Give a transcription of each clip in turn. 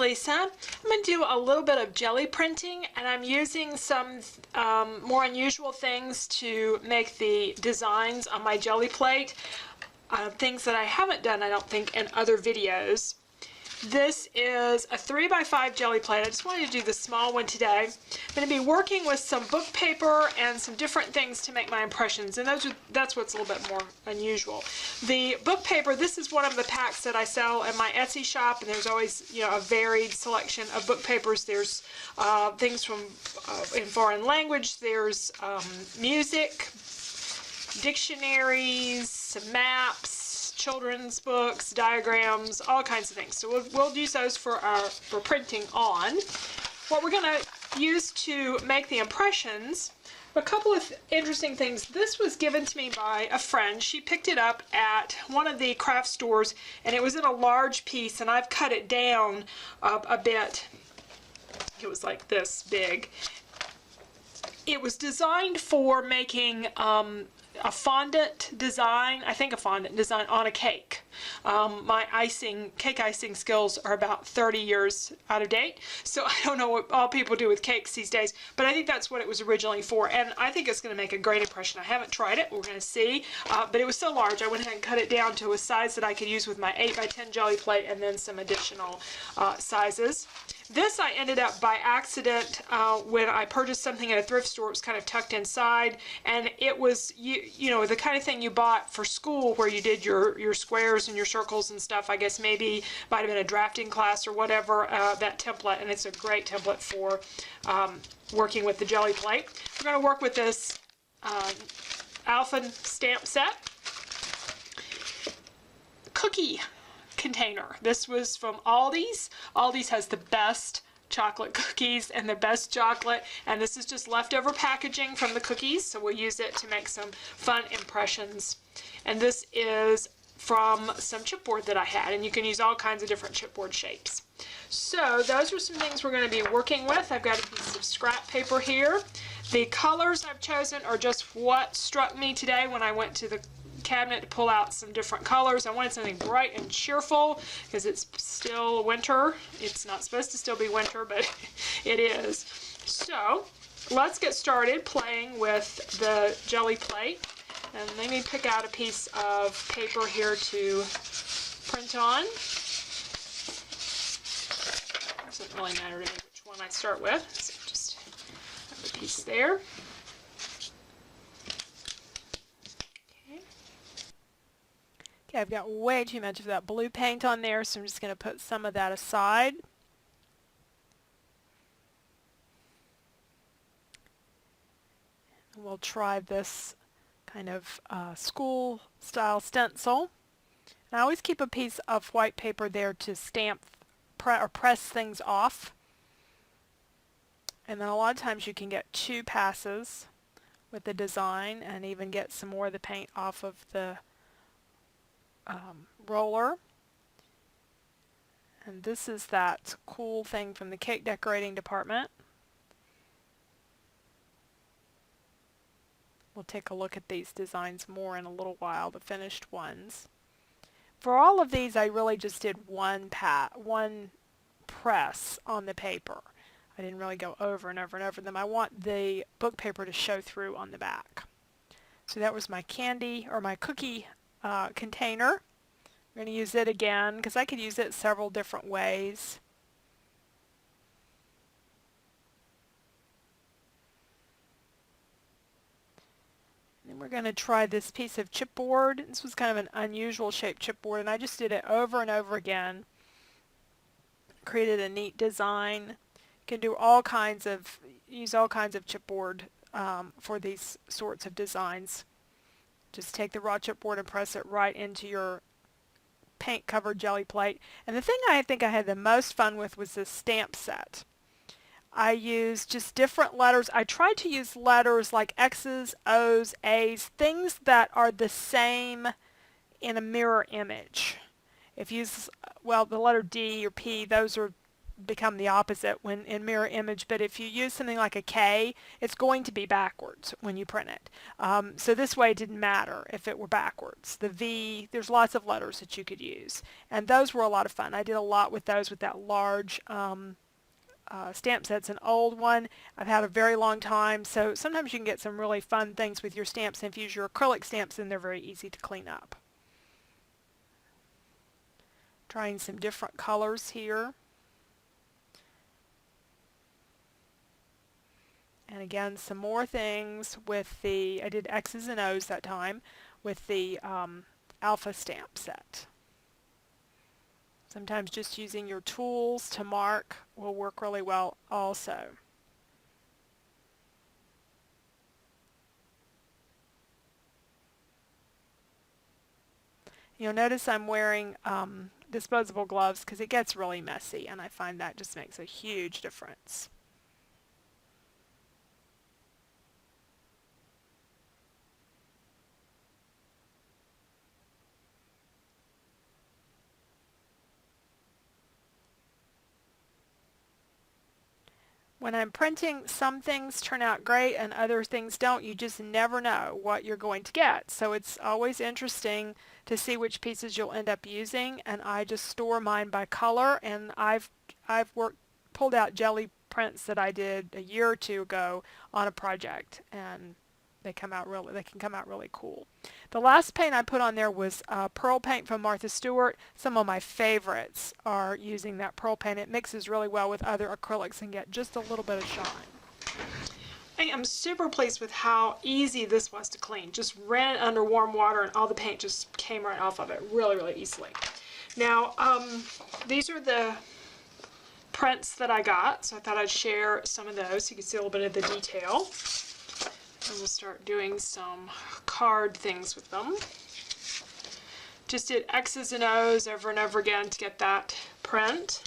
Lisa. I'm going to do a little bit of jelly printing, and I'm using some more unusual things to make the designs on my jelly plate. Things that I haven't done, I don't think, in other videos. This is a 3x5 jelly plate. I just wanted to do the small one today. I'm going to be working with some book paper and some different things to make my impressions, and that's what's a little bit more unusual. The book paper, this is one of the packs that I sell in my Etsy shop, and there's always, you know, a varied selection of book papers. There's things from in foreign language, there's music, dictionaries, some maps, children's books, diagrams, all kinds of things. So we'll use those for printing on. What we're going to use to make the impressions, a couple of interesting things. This was given to me by a friend. She picked it up at one of the craft stores, and it was in a large piece, and I've cut it down a bit. It was like this big. It was designed for making a fondant design, I think a fondant design on a cake. My cake icing skills are about 30 years out of date, so I don't know what all people do with cakes these days, but I think that's what it was originally for, and I think it's going to make a great impression. I haven't tried it, we're going to see, but it was so large I went ahead and cut it down to a size that I could use with my 8x10 jelly plate and then some additional sizes. This I ended up by accident when I purchased something at a thrift store. It was kind of tucked inside, and it was you know, the kind of thing you bought for school where you did your squares and your circles and stuff. I guess maybe might have been a drafting class or whatever, that template, and it's a great template for working with the jelly plate. We're going to work with this Alpha stamp set. Cookie container. This was from Aldi's. Aldi's has the best chocolate cookies and the best chocolate, and this is just leftover packaging from the cookies, so we'll use it to make some fun impressions. And this is from some chipboard that I had, and you can use all kinds of different chipboard shapes. So those are some things we're going to be working with. I've got a piece of scrap paper here. The colors I've chosen are just what struck me today when I went to the cabinet to pull out some different colors. I wanted something bright and cheerful because it's still winter. It's not supposed to still be winter, but it is. So let's get started playing with the jelly plate. And let me pick out a piece of paper here to print on. Doesn't really matter to me which one I start with. So just have a piece there. Okay, I've got way too much of that blue paint on there, so I'm just going to put some of that aside. And we'll try this kind of school-style stencil. And I always keep a piece of white paper there to stamp or press things off. And then a lot of times you can get 2 passes with the design and even get some more of the paint off of the roller. And this is that cool thing from the cake decorating department. We'll take a look at these designs more in a little while, the finished ones. For all of these I really just did one press on the paper. I didn't really go over and over and over them. I want the book paper to show through on the back. So that was my candy or my cookie container. I'm going to use it again because I could use it several different ways. Then we're going to try this piece of chipboard. This was kind of an unusual shaped chipboard, and I just did it over and over again. Created a neat design. You can do use all kinds of chipboard for these sorts of designs. Just take the raw chipboard and press it right into your paint covered jelly plate. And the thing I think I had the most fun with was this stamp set. I used just different letters. I tried to use letters like X's, O's, A's, things that are the same in a mirror image. If you use, well, the letter D or P, those are become the opposite when in mirror image, but if you use something like a K, it's going to be backwards when you print it. So this way it didn't matter if it were backwards. The V, there's lots of letters that you could use, and those were a lot of fun. I did a lot with those with that large stamp set. It's an old one. I've had a very long time, so sometimes you can get some really fun things with your stamps, and if you use your acrylic stamps, then they're very easy to clean up. Trying some different colors here. And again, some more things with the, I did X's and O's that time, with the alpha stamp set. Sometimes just using your tools to mark will work really well also. You'll notice I'm wearing disposable gloves because it gets really messy, and I find that just makes a huge difference. When I'm printing, some things turn out great and other things don't. You just never know what you're going to get. So it's always interesting to see which pieces you'll end up using, and I just store mine by color, and I've pulled out Gelli prints that I did a year or two ago on a project, and they can come out really cool. The last paint I put on there was pearl paint from Martha Stewart. Some of my favorites are using that pearl paint. It mixes really well with other acrylics and get just a little bit of shine. I am super pleased with how easy this was to clean. Just ran it under warm water and all the paint just came right off of it really, really easily. Now, these are the prints that I got, so I thought I'd share some of those so you can see a little bit of the detail. And we'll start doing some card things with them. Just did X's and O's over and over again to get that print.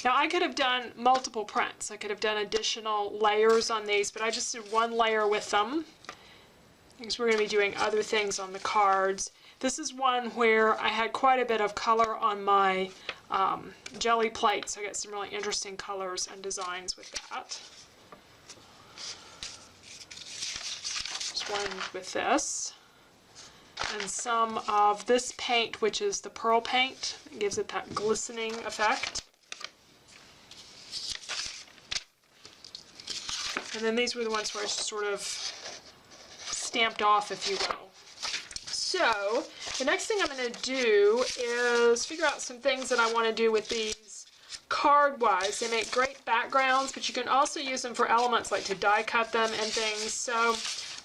Now I could have done multiple prints. I could have done additional layers on these, but I just did one layer with them because we're going to be doing other things on the cards. This is one where I had quite a bit of color on my Gelli plate, so I got some really interesting colors and designs with that. One with this, and some of this paint, which is the pearl paint. It gives it that glistening effect. And then these were the ones where I sort of stamped off, if you will. So the next thing I'm going to do is figure out some things that I want to do with these card-wise. They make great backgrounds, but you can also use them for elements, like to die cut them and things. So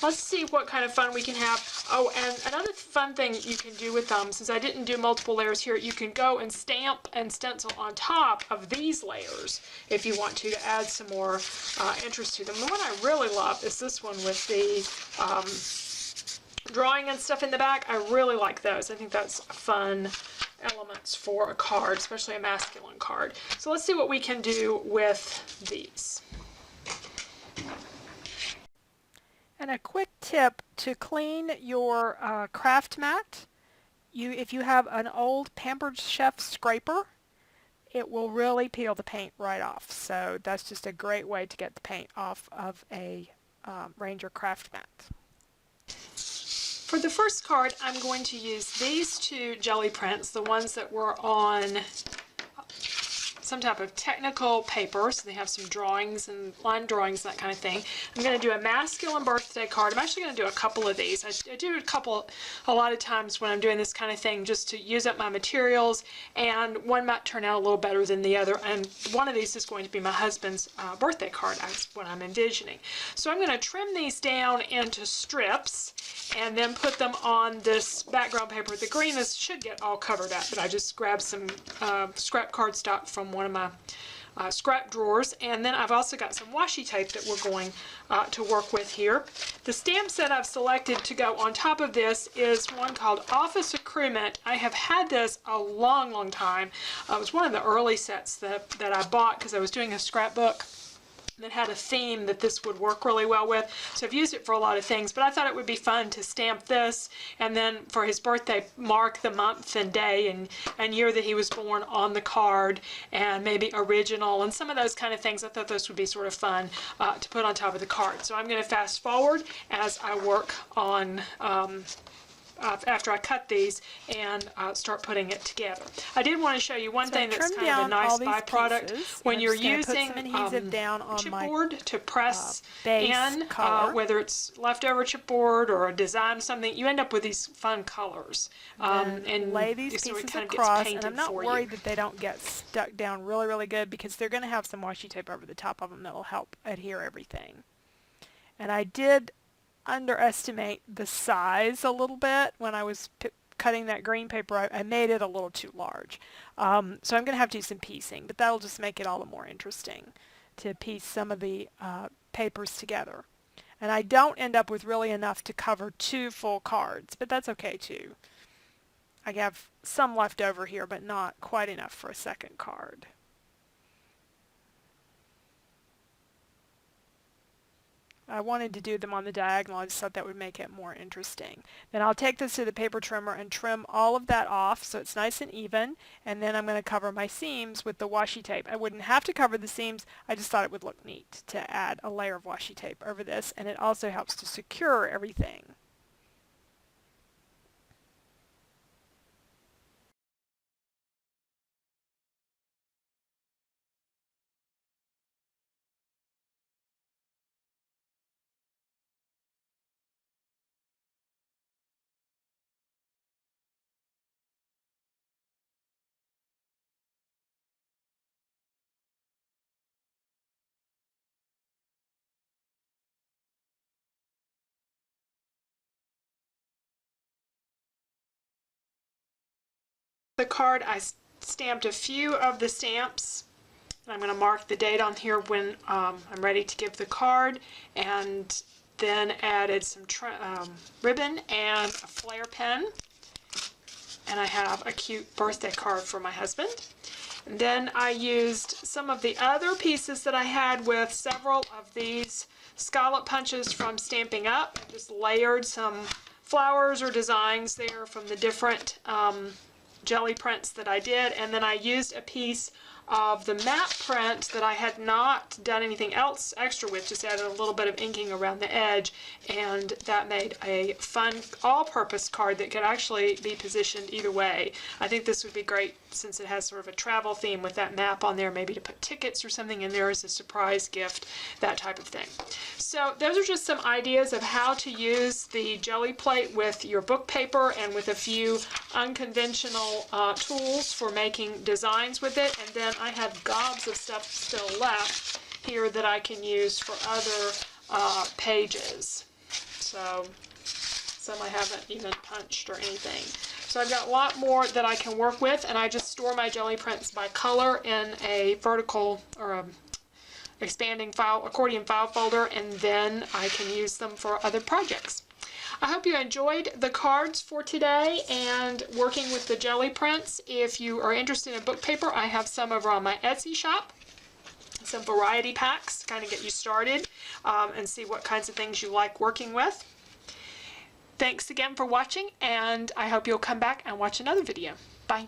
let's see what kind of fun we can have. Oh, and another fun thing you can do with them, since I didn't do multiple layers here, you can go and stamp and stencil on top of these layers if you want to add some more interest to them. The one I really love is this one with the drawing and stuff in the back. I really like those. I think that's fun elements for a card, especially a masculine card. So let's see what we can do with these. And a quick tip to clean your craft mat. If you have an old Pampered Chef scraper, it will really peel the paint right off. So that's just a great way to get the paint off of a Ranger craft mat. For the first card, I'm going to use these two Gelli prints, the ones that were on some type of technical paper, so they have some drawings and line drawings and that kind of thing. I'm going to do a masculine birthday card. I'm actually going to do a couple of these. I do a lot of times when I'm doing this kind of thing, just to use up my materials, and one might turn out a little better than the other, and one of these is going to be my husband's birthday card. That's what I'm envisioning. So I'm going to trim these down into strips and then put them on this background paper. The green should get all covered up, but I just grabbed some scrap cardstock from one of my scrap drawers, and then I've also got some washi tape that we're going to work with here. The stamp set I've selected to go on top of this is one called Office Accruement. I have had this a long, long time. It was one of the early sets that I bought because I was doing a scrapbook. that had a theme that this would work really well with. So I've used it for a lot of things, but I thought it would be fun to stamp this and then for his birthday mark the month and day and year that he was born on the card, and maybe original and some of those kind of things. I thought those would be sort of fun to put on top of the card. So I'm going to fast forward as I work on after I cut these and start putting it together. I did want to show you one thing that's kind of a nice byproduct when you're using chipboard to press in, whether it's leftover chipboard or a design something, you end up with these fun colors. And lay these pieces across, and I'm not worried that they don't get stuck down really good, because they're going to have some washi tape over the top of them that will help adhere everything. And I did underestimate the size a little bit when I was cutting that green paper. I made it a little too large. So I'm going to have to do some piecing, but that'll just make it all the more interesting to piece some of the papers together. And I don't end up with really enough to cover 2 full cards, but that's okay too. I have some left over here, but not quite enough for a second card. I wanted to do them on the diagonal. I just thought that would make it more interesting. Then I'll take this to the paper trimmer and trim all of that off so it's nice and even, and then I'm going to cover my seams with the washi tape. I wouldn't have to cover the seams, I just thought it would look neat to add a layer of washi tape over this, and it also helps to secure everything. The card, I stamped a few of the stamps. I'm going to mark the date on here when I'm ready to give the card, and then added some ribbon and a flare pen. And I have a cute birthday card for my husband. And then I used some of the other pieces that I had with several of these scallop punches from Stamping Up. I just layered some flowers or designs there from the different jelly prints that I did, and then I used a piece of the map print that I had not done anything else extra with, just added a little bit of inking around the edge, and that made a fun all-purpose card that could actually be positioned either way. I think this would be great since it has sort of a travel theme with that map on there, maybe to put tickets or something in there as a surprise gift, that type of thing. So those are just some ideas of how to use the jelly plate with your book paper and with a few unconventional tools for making designs with it. And then I have gobs of stuff still left here that I can use for other pages. So some I haven't even punched or anything. So I've got a lot more that I can work with, and I just store my jelly prints by color in a vertical or a expanding file, accordion file folder, and then I can use them for other projects. I hope you enjoyed the cards for today and working with the jelly prints. If you are interested in book paper, I have some over on my Etsy shop. Some variety packs to kind of get you started and see what kinds of things you like working with. Thanks again for watching, and I hope you'll come back and watch another video. Bye.